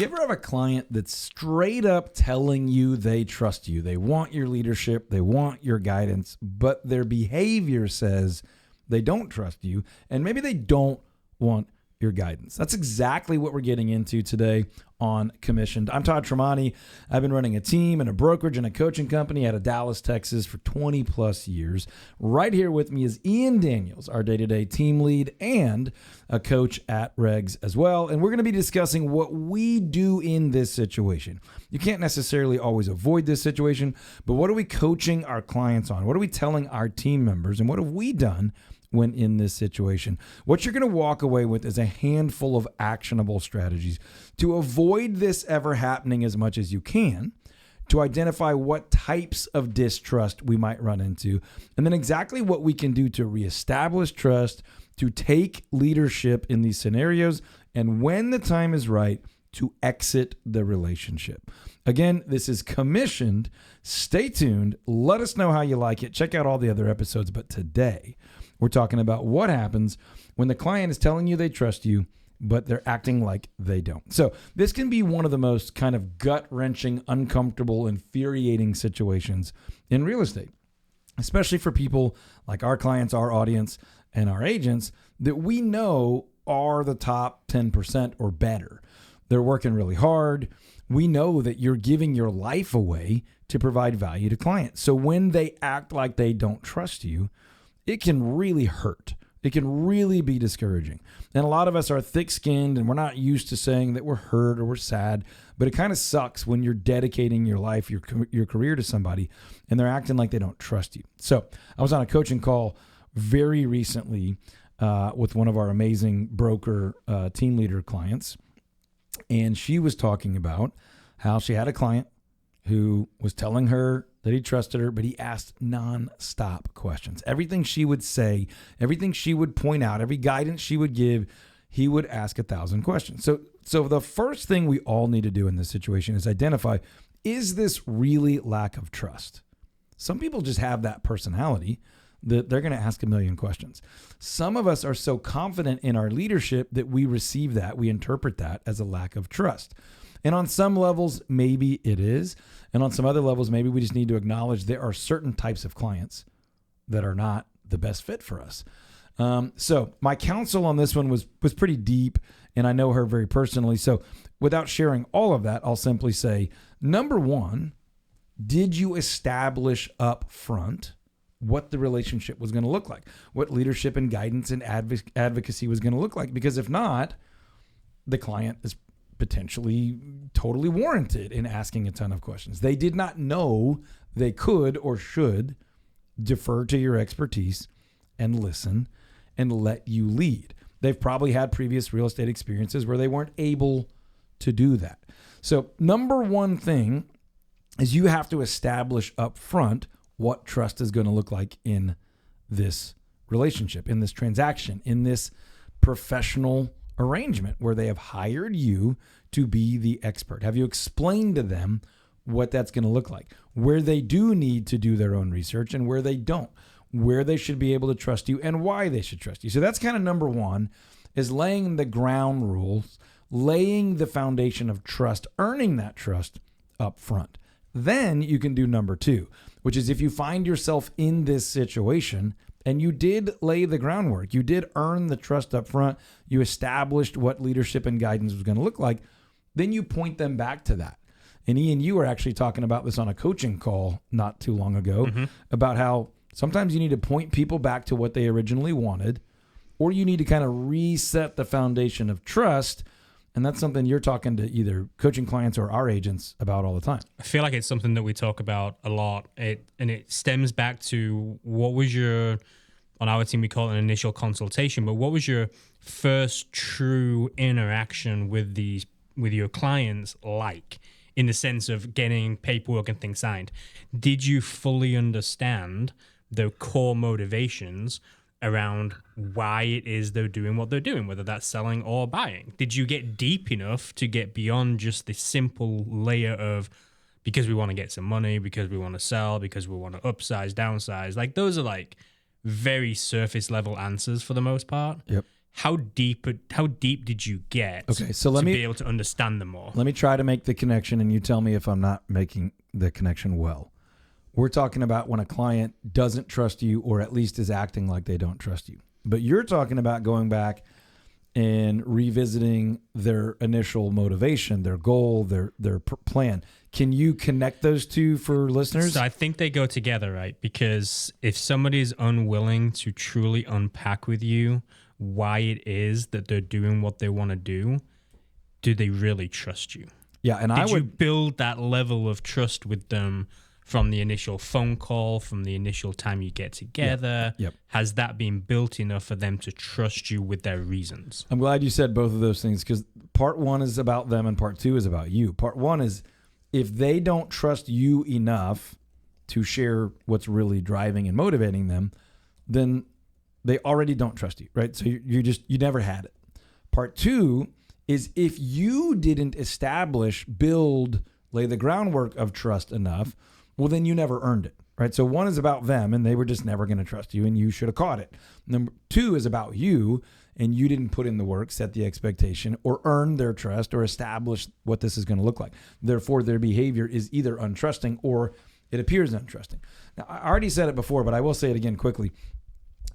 You ever have a client that's straight up telling you they trust you? They want your leadership. They want your guidance, but their behavior says they don't trust you, and maybe they don't want your guidance. That's exactly what we're getting into today on Commissioned. I'm Todd Tramonte. I've been running a team and a brokerage and a coaching company out of Dallas, Texas for 20 plus years. Right here with me is Ian Daniels, our day-to-day team lead and a coach at Regs as well. And we're going to be discussing what we do in this situation. You can't necessarily always avoid this situation, but what are we coaching our clients on? What are we telling our team members? And what have we done when in this situation? What you're going to walk away with is a handful of actionable strategies to avoid this ever happening as much as you can, to identify what types of distrust we might run into, and then exactly what we can do to reestablish trust, to take leadership in these scenarios, and when the time is right, to exit the relationship. Again, this is Commissioned. Stay tuned. Let us know how you like it. Check out all the other episodes, but today we're talking about what happens when the client is telling you they trust you, but they're acting like they don't. So this can be one of the most kind of gut-wrenching, uncomfortable, infuriating situations in real estate, especially for people like our clients, our audience, and our agents that we know are the top 10% or better. They're working really hard. We know that you're giving your life away to provide value to clients. So when they act like they don't trust you, it can really hurt. It can really be discouraging. And a lot of us are thick-skinned and we're not used to saying that we're hurt or we're sad, but it kind of sucks when you're dedicating your life, your career to somebody and they're acting like they don't trust you. So I was on a coaching call very recently with one of our amazing broker team leader clients, and she was talking about how she had a client who was telling her that he trusted her, but he asked nonstop questions. Everything she would say, everything she would point out, every guidance she would give, he would ask 1,000 questions. So the first thing we all need to do in this situation is identify, is this really lack of trust? Some people just have that personality that they're going to ask 1,000,000 questions. Some of us are so confident in our leadership that we receive that, we interpret that as a lack of trust. And on some levels, maybe it is. And on some other levels, maybe we just need to acknowledge there are certain types of clients that are not the best fit for us. So my counsel on this one was pretty deep, and I know her very personally. So without sharing all of that, I'll simply say, number one, did you establish up front what the relationship was going to look like, what leadership and guidance and advocacy was going to look like? Because if not, the client is potentially totally warranted in asking a ton of questions. They did not know they could or should defer to your expertise and listen and let you lead. They've probably had previous real estate experiences where they weren't able to do that. So number one thing is you have to establish up front what trust is going to look like in this relationship, in this transaction, in this professional arrangement where they have hired you to be the expert. Have you explained to them what that's going to look like, where they do need to do their own research and where they don't, where they should be able to trust you and why they should trust you? So that's kind of number one, is laying the ground rules, laying the foundation of trust, earning that trust up front. Then you can do number two, which is if you find yourself in this situation and you did lay the groundwork, you did earn the trust up front, you established what leadership and guidance was going to look like, then you point them back to that. And Ian, you were actually talking about this on a coaching call not too long ago, about how sometimes you need to point people back to what they originally wanted, or you need to kind of reset the foundation of trust. And that's something you're talking to either coaching clients or our agents about all the time. I feel like it's something that we talk about a lot. It stems back to what was your, on our team we call it an initial consultation, but what was your first true interaction with your clients like, in the sense of getting paperwork and things signed? Did you fully understand the core motivations around why it is they're doing what they're doing, whether that's selling or buying? Did you get deep enough to get beyond just the simple layer of because we want to get some money, because we want to sell, because we want to upsize, downsize? Like, those are like very surface level answers for the most part. Yep. how deep did you get? Okay, so let me be able to understand them more. Let me try to make the connection, and you tell me if I'm not making the connection well. We're talking about when a client doesn't trust you, or at least is acting like they don't trust you. But you're talking about going back and revisiting their initial motivation, their goal, their plan. Can you connect those two for listeners? So I think they go together, right? Because if somebody's unwilling to truly unpack with you why it is that they're doing what they want to do they really trust you? Yeah, and Did you build that level of trust with them from the initial phone call, from the initial time you get together? Yep. Has that been built enough for them to trust you with their reasons? I'm glad you said both of those things, because part one is about them and part two is about you. Part one is if they don't trust you enough to share what's really driving and motivating them, then they already don't trust you, right? So you never had it. Part two is if you didn't lay the groundwork of trust enough, well, then you never earned it, right? So one is about them, and they were just never going to trust you, and you should have caught it. Number two is about you, and you didn't put in the work, set the expectation, or earn their trust, or establish what this is going to look like. Therefore, their behavior is either untrusting or it appears untrusting. Now, I already said it before, but I will say it again quickly.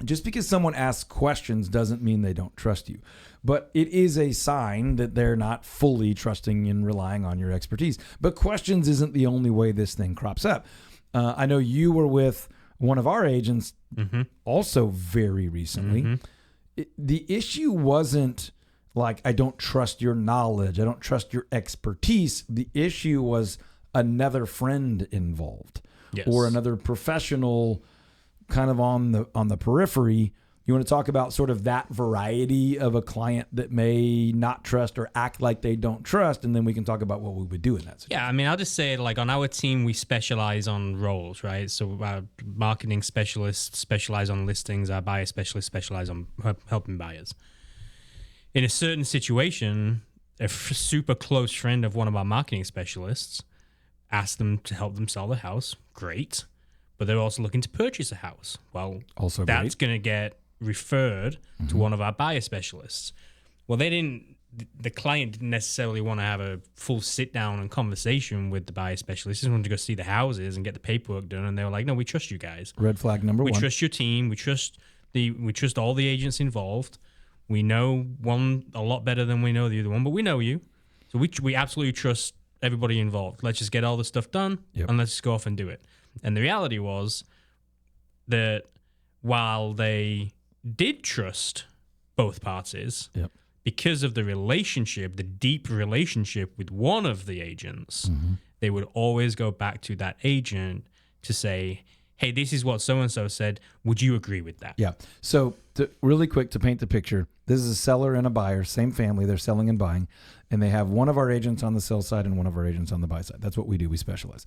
Just because someone asks questions doesn't mean they don't trust you. But it is a sign that they're not fully trusting and relying on your expertise. But questions isn't the only way this thing crops up. I know you were with one of our agents also very recently. The issue wasn't like, I don't trust your knowledge, I don't trust your expertise. The issue was another friend involved, or another professional kind of on the periphery. You want to talk about sort of that variety of a client that may not trust or act like they don't trust, and then we can talk about what we would do in that situation. Yeah, I mean, I'll just say, like, on our team, we specialize on roles, right? So our marketing specialists specialize on listings. Our buyer specialists specialize on helping buyers. In a certain situation, a super close friend of one of our marketing specialists asked them to help them sell the house. Great. But they're also looking to purchase a house. Well, also that's going to get referred to one of our buyer specialists. Well, the client didn't necessarily want to have a full sit down and conversation with the buyer specialist. They just wanted to go see the houses and get the paperwork done. And they were like, no, we trust you guys. Red flag number one. We trust your team. We trust all the agents involved. We know one a lot better than we know the other one, but we know you. So we absolutely trust everybody involved. Let's just get all the stuff done and let's just go off and do it. And the reality was that while they did trust both parties, because of the relationship, the deep relationship with one of the agents, they would always go back to that agent to say, hey, this is what so-and-so said. Would you agree with that? Yeah. So really quick to paint the picture, this is a seller and a buyer, same family. They're selling and buying, and they have one of our agents on the sell side and one of our agents on the buy side. That's what we do. We specialize.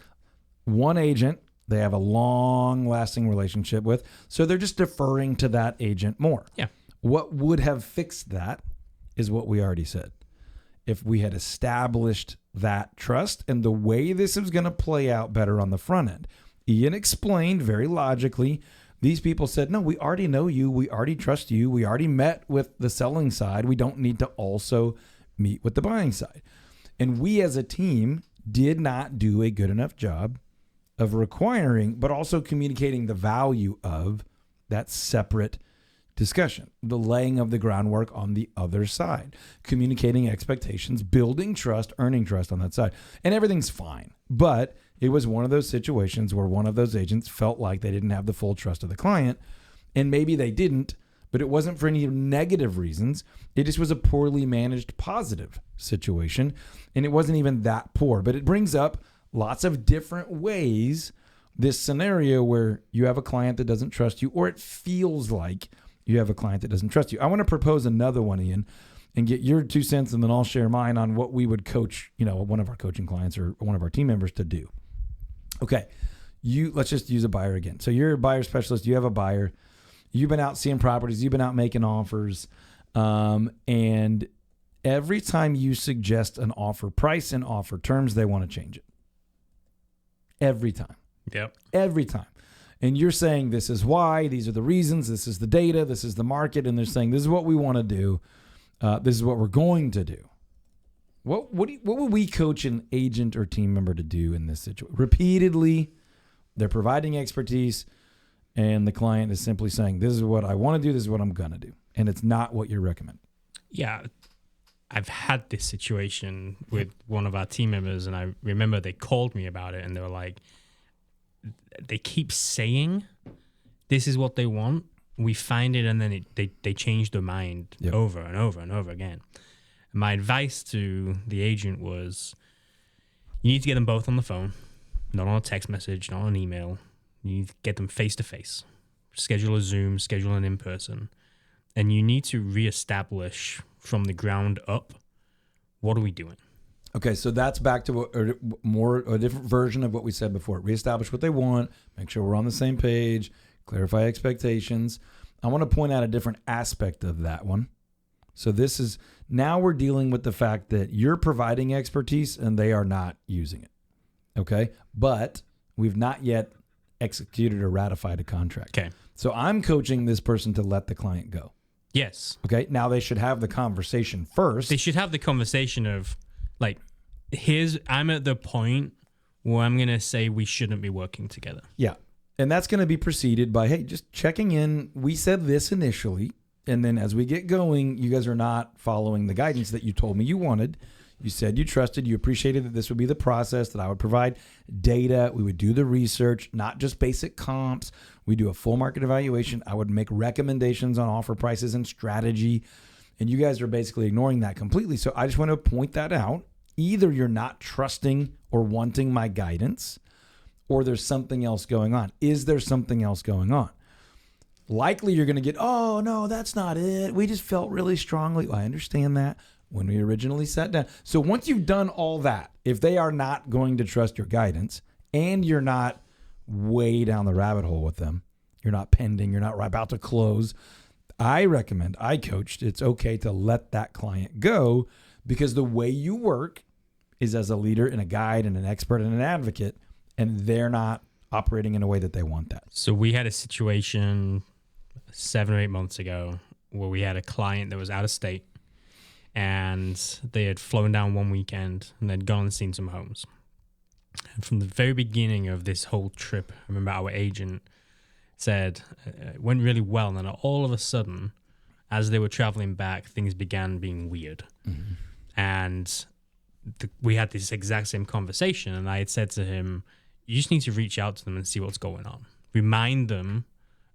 One agent they have a long-lasting relationship with, so they're just deferring to that agent more. Yeah. What would have fixed that is what we already said. If we had established that trust and the way this is going to play out better on the front end. Ian explained very logically. These people said, no, we already know you. We already trust you. We already met with the selling side. We don't need to also meet with the buying side. And we as a team did not do a good enough job of requiring, but also communicating the value of that separate discussion, the laying of the groundwork on the other side, communicating expectations, building trust, earning trust on that side. And everything's fine. But it was one of those situations where one of those agents felt like they didn't have the full trust of the client, and maybe they didn't, but it wasn't for any negative reasons. It just was a poorly managed positive situation, and it wasn't even that poor. But it brings up lots of different ways this scenario where you have a client that doesn't trust you, or it feels like you have a client that doesn't trust you. I want to propose another one, Ian, and get your 2 cents, and then I'll share mine on what we would coach, one of our coaching clients or one of our team members to do. Okay, let's just use a buyer again. So you're a buyer specialist. You have a buyer. You've been out seeing properties. You've been out making offers. And every time you suggest an offer price and offer terms, they want to change it. Every time. Yep. Every time. And you're saying this is why, these are the reasons, this is the data, this is the market, and they're saying this is what we want to do, this is what we're going to do. What would we coach an agent or team member to do in this situation? Repeatedly, they're providing expertise, and the client is simply saying, this is what I want to do, this is what I'm going to do. And it's not what you're recommending. Yeah. I've had this situation with one of our team members, and I remember they called me about it, and they were like, they keep saying this is what they want. We find it, and then they change their mind over and over and over again. And my advice to the agent was, you need to get them both on the phone, not on a text message, not on an email. You need to get them face to face. Schedule a Zoom, schedule an in-person. And you need to reestablish from the ground up, what are we doing? Okay, so that's back to a different version of what we said before. Reestablish what they want, make sure we're on the same page, clarify expectations. I want to point out a different aspect of that one. So this is, now we're dealing with the fact that you're providing expertise and they are not using it. Okay, but we've not yet executed or ratified a contract. Okay. So I'm coaching this person to let the client go. Yes. Okay, now they should have the conversation first. They should have the conversation of, like, I'm at the point where I'm going to say we shouldn't be working together. Yeah. And that's going to be preceded by, hey, just checking in. We said this initially. And then as we get going, you guys are not following the guidance that you told me you wanted. You said you trusted, you appreciated that this would be the process, that I would provide data. We would do the research, not just basic comps. We do a full market evaluation. I would make recommendations on offer prices and strategy. And you guys are basically ignoring that completely. So I just want to point that out. Either you're not trusting or wanting my guidance, or there's something else going on. Is there something else going on? Likely you're going to get, oh, no, that's not it. We just felt really strongly. Well, I understand that when we originally sat down. So once you've done all that, if they are not going to trust your guidance and you're not way down the rabbit hole with them, you're not pending, you're not about to close, I coached, it's okay to let that client go, because the way you work is as a leader and a guide and an expert and an advocate, and they're not operating in a way that they want that. So we had a situation 7 or 8 months ago where we had a client that was out of state, and they had flown down one weekend and they'd gone and seen some homes. And from the very beginning of this whole trip, I remember our agent said it went really well. And then all of a sudden, as they were traveling back, things began being weird. Mm-hmm. And we had this exact same conversation. And I had said to him, you just need to reach out to them and see what's going on. Remind them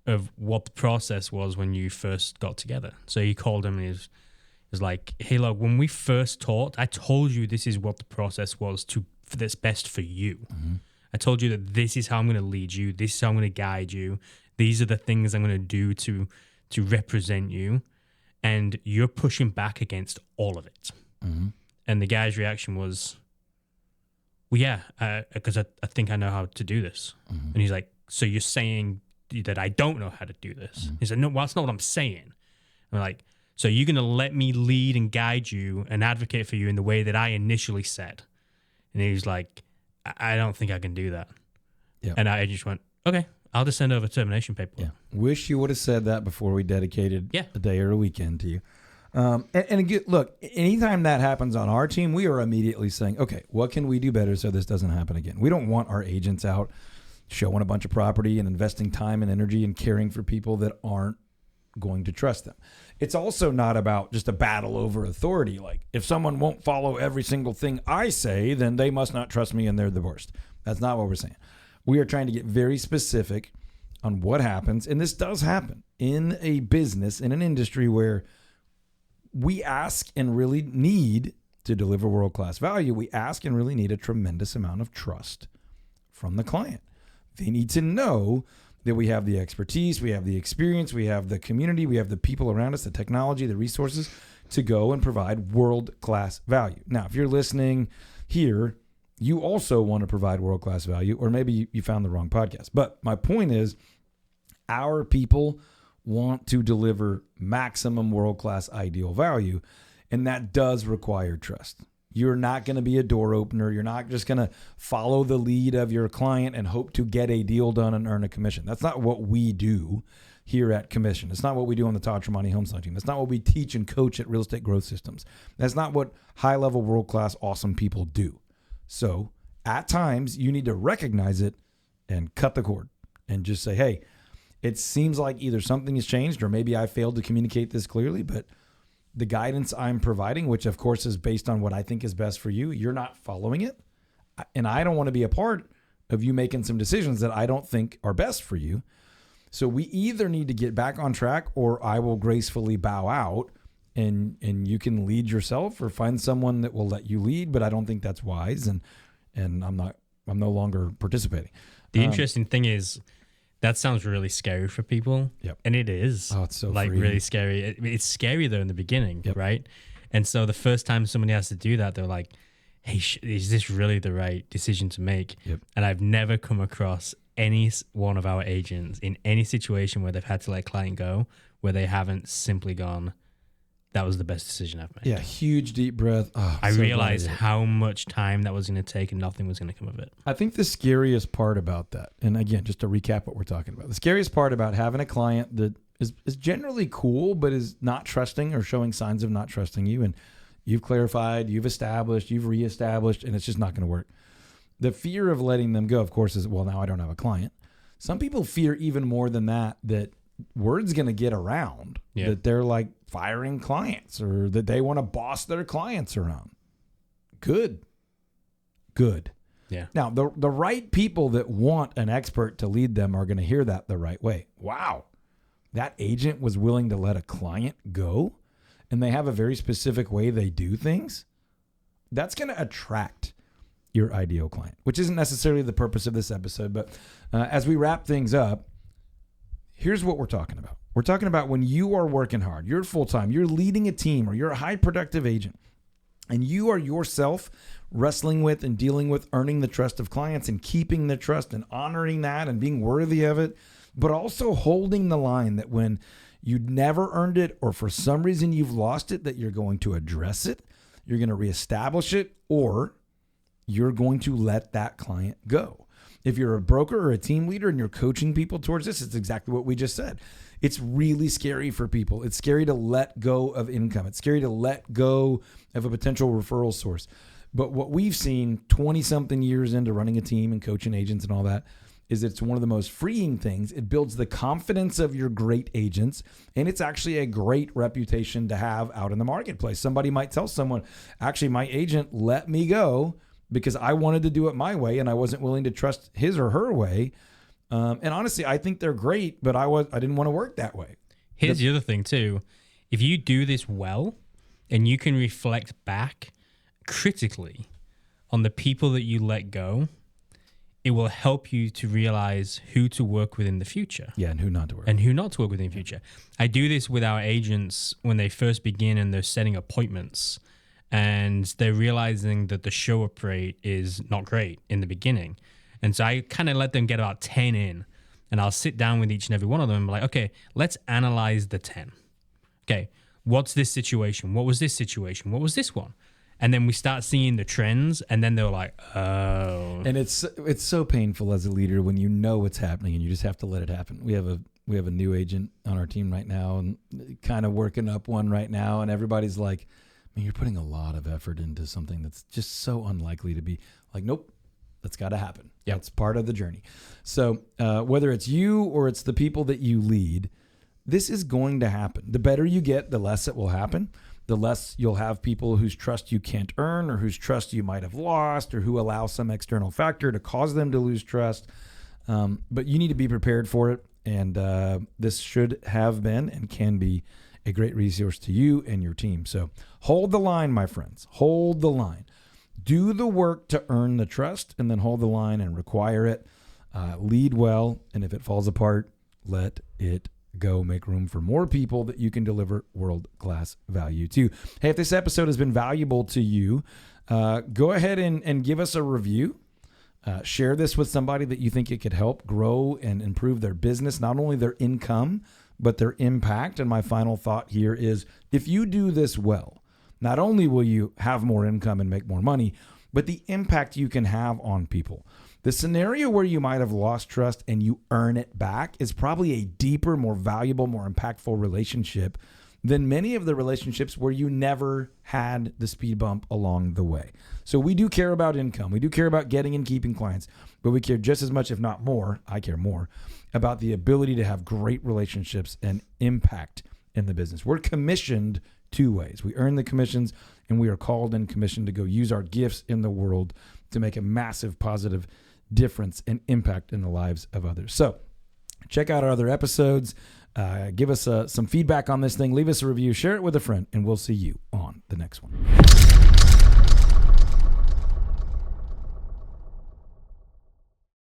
of what the process was when you first got together. So he called him and he was like, hey, look, when we first talked, I told you this is what the process was that's best for you. Mm-hmm. I told you that this is how I'm going to lead you. This is how I'm going to guide you. These are the things I'm going to do to represent you. And you're pushing back against all of it. Mm-hmm. And the guy's reaction was, well, yeah, because I think I know how to do this. Mm-hmm. And he's like, so you're saying that I don't know how to do this? Mm-hmm. He said, no, well, that's not what I'm saying. And I'm like, so you're going to let me lead and guide you and advocate for you in the way that I initially said? And he was like, I don't think I can do that. Yep. And I just went, okay, I'll just send over termination paperwork. Yeah. Wish you would have said that before we dedicated a day or a weekend to you. And again, look, anytime that happens on our team, we are immediately saying, okay, what can we do better so this doesn't happen again? We don't want our agents out showing a bunch of property and investing time and energy and caring for people that aren't going to trust them. It's also not about just a battle over authority. Like, if someone won't follow every single thing I say, then they must not trust me and they're the worst. That's not what we're saying. We are trying to get very specific on what happens. And this does happen in a business, in an industry where we ask and really need to deliver world-class value. We ask and really need a tremendous amount of trust from the client. They need to know that we have the expertise, we have the experience, we have the community, we have the people around us, the technology, the resources to go and provide world-class value. Now, if you're listening here, you also want to provide world-class value, or maybe you found the wrong podcast. But my point is, our people want to deliver maximum world-class ideal value, and that does require trust. You're not going to be a door opener. You're not just going to follow the lead of your client and hope to get a deal done and earn a commission. That's not what we do here at Commission. It's not what we do on the Todd Tramonte Home Selling Team. That's not what we teach and coach at Real Estate Growth Systems. That's not what high-level, world-class, awesome people do. So at times, you need to recognize it and cut the cord and just say, hey, it seems like either something has changed or maybe I failed to communicate this clearly, but the guidance I'm providing, which of course is based on what I think is best for you, you're not following it. And I don't want to be a part of you making some decisions that I don't think are best for you. So we either need to get back on track or I will gracefully bow out and you can lead yourself or find someone that will let you lead. But I don't think that's wise. And I'm no longer participating. The interesting thing is, that sounds really scary for people. Yep. And it is. Oh, it's so like freeing. really scary. It's scary though in the beginning, Yep. right? And so the first time somebody has to do that, they're like, hey, is this really the right decision to make? Yep. And I've never come across any one of our agents in any situation where they've had to let a client go, where they haven't simply gone, that was the best decision I've made. Yeah, huge deep breath. Oh, I so realized glad I did it. how much time that was going to take and nothing was going to come of it. I think the scariest part about that, and again, just to recap what we're talking about, the scariest part about having a client that is generally cool, but is not trusting or showing signs of not trusting you, and you've clarified, you've established, you've reestablished, and it's just not going to work. The fear of letting them go, of course, is, well, now I don't have a client. Some people fear even more than that word's going to get around, that they're like firing clients or that they want to boss their clients around. Good. Yeah. Now, the right people that want an expert to lead them are going to hear that the right way. Wow, that agent was willing to let a client go, and they have a very specific way they do things. That's going to attract your ideal client, which isn't necessarily the purpose of this episode. But as we wrap things up, here's what we're talking about. We're talking about when you are working hard, you're full-time, you're leading a team, or you're a high productive agent, and you are yourself wrestling with and dealing with earning the trust of clients and keeping the trust and honoring that and being worthy of it, but also holding the line that when you never earned it or for some reason you've lost it, that you're going to address it, you're going to reestablish it, or you're going to let that client go. If you're a broker or a team leader and you're coaching people towards this, it's exactly what we just said. It's really scary for people. It's scary to let go of income. It's scary to let go of a potential referral source. But what we've seen 20-something years into running a team and coaching agents and all that is it's one of the most freeing things. It builds the confidence of your great agents, and it's actually a great reputation to have out in the marketplace. Somebody might tell someone, actually, my agent let me go because I wanted to do it my way and I wasn't willing to trust his or her way. And honestly, I think they're great, but I didn't want to work that way. Here's the other thing too. If you do this well and you can reflect back critically on the people that you let go, it will help you to realize who to work with in the future. Yeah, and who not to work with. And who not to work with in the future. I do this with our agents when they first begin and they're setting appointments and they're realizing that the show up rate is not great in the beginning. And so I kind of let them get about 10 in, and I'll sit down with each and every one of them and be like, okay, let's analyze the 10. Okay, what's this situation? What was this situation? What was this one? And then we start seeing the trends, and then they're like, oh. And it's so painful as a leader when you know what's happening and you just have to let it happen. We have a new agent on our team right now and kind of working up one right now, and everybody's like, man, you're putting a lot of effort into something that's just so unlikely to be. Like, nope. That's got to happen. Yep. That's part of the journey. So whether it's you or it's the people that you lead, this is going to happen. The better you get, the less it will happen. The less you'll have people whose trust you can't earn or whose trust you might have lost or who allow some external factor to cause them to lose trust. But you need to be prepared for it. And this should have been and can be a great resource to you and your team. So hold the line, my friends. Hold the line. Do the work to earn the trust and then hold the line and require it. Lead well. And if it falls apart, let it go. Make room for more people that you can deliver world-class value to. Hey, if this episode has been valuable to you, go ahead and give us a review. Share this with somebody that you think it could help grow and improve their business, not only their income, but their impact. And my final thought here is if you do this well, not only will you have more income and make more money, but the impact you can have on people. The scenario where you might have lost trust and you earn it back is probably a deeper, more valuable, more impactful relationship than many of the relationships where you never had the speed bump along the way. So we do care about income. We do care about getting and keeping clients, but we care just as much, if not more, I care more, about the ability to have great relationships and impact in the business. We're commissioned two ways. We earn the commissions, and we are called and commissioned to go use our gifts in the world to make a massive positive difference and impact in the lives of others. So check out our other episodes. Give us some feedback on this thing. Leave us a review. Share it with a friend, and we'll see you on the next one.